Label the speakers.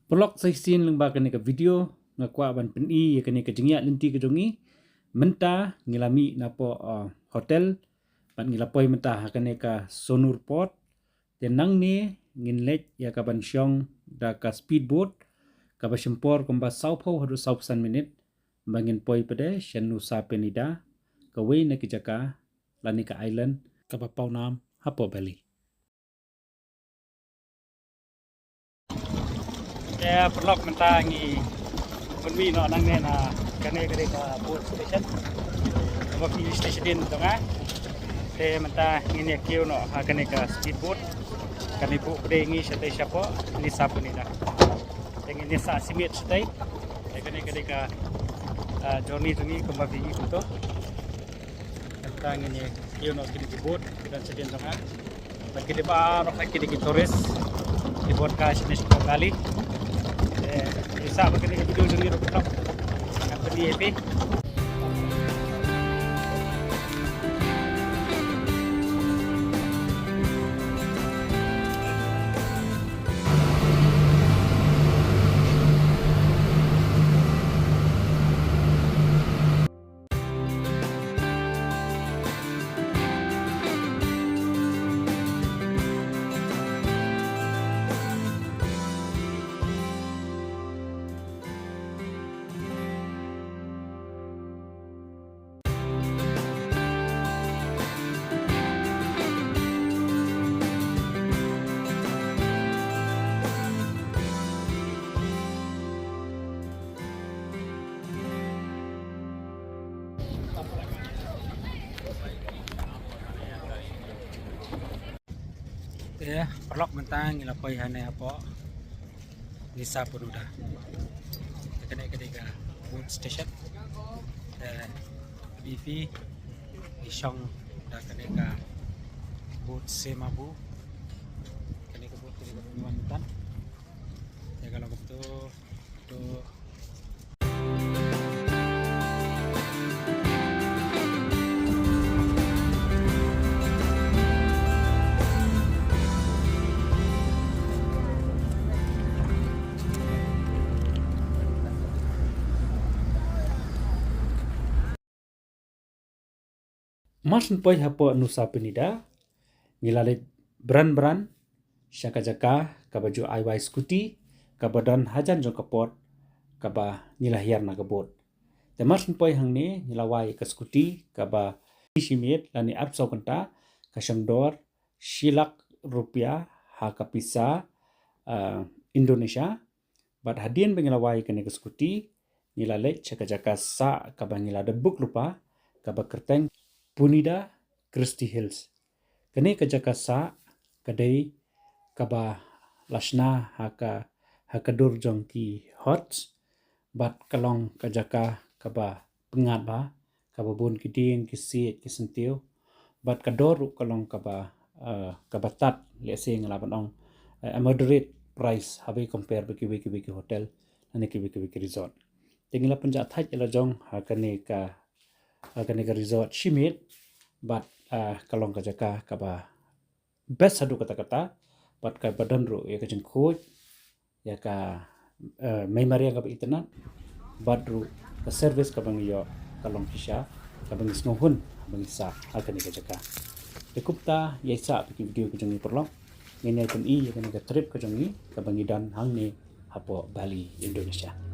Speaker 1: Pelok saisin lengba kene ke video ngakwa ban peni ya kene ke jengya linti ke jongi menta ngilami napo hotel ban ngilapoi menta kene ka Sonur Port tenang ni nginlet ya ka ban syong da ka speedboat ka ba syempor komba saupo hadu sausan minit bangin poi pede shen nusa penida ka wei na kijaka lanika island ka ba paunam hapo bali. Ya pelok mentangi penwi no nang ne na kane kare ka boat station ko ki station din to nga te menta ngini kio no ha kane ka speedboat kane bu pede ngi sate siapo ni sapu ni da tengi ni sa simit stai te kane ka journey tungi ko mafi ito menta ngini kio no kini boat dan sedin to nga bagi de ba ro kini tourist di boat ka sini kali bisa begini video dulu rupiah sangat pedih epic. Ya, pelok mentang ngilapoi hane apa Nisa pun udah kena ketika boat station BV Isong udah kena boat Semabu kena ke boat kena Kalimantan ya kalau betul tuh Masin poi hapo Nusa Penida ngilale beran syaka jaka kabaju IY skuti kabadan hajan jong kapot kaba nilahiar na kabot. Te masin poi hang ni nilawai ke skuti kaba simit lani arpso kenta kasyangdor silak rupiah ha kapisa Indonesia bat hadien bengilawai kene ke skuti nilale syaka jaka sa kaba ngilade buk lupa kaba kerteng Punida Christie Hills. Kene kajaka sa kadai kaba lasna haka durjong ki hots bat kalong kajaka kaba pengat ba kaba bun kiding kisit kisentiu bat kadoru kalong kaba tat lese ngalaban ong a moderate price habi compare beki hotel ane ki resort. Tingila penjat thaj ela jong hakane ka resort shimit bat kalong kajaka kaba best hadu kata bat ka badan ru ya kajeng coach ya ka memory ka itna bat ru ka service ka bang yo kalong kisha ka bang snohun bang sa hakane kajaka dekupta yaisa piki video kajeng ni perlo ngene pun ya ka trip kajeng ni ka bang idan hang ni hapo Bali Indonesia.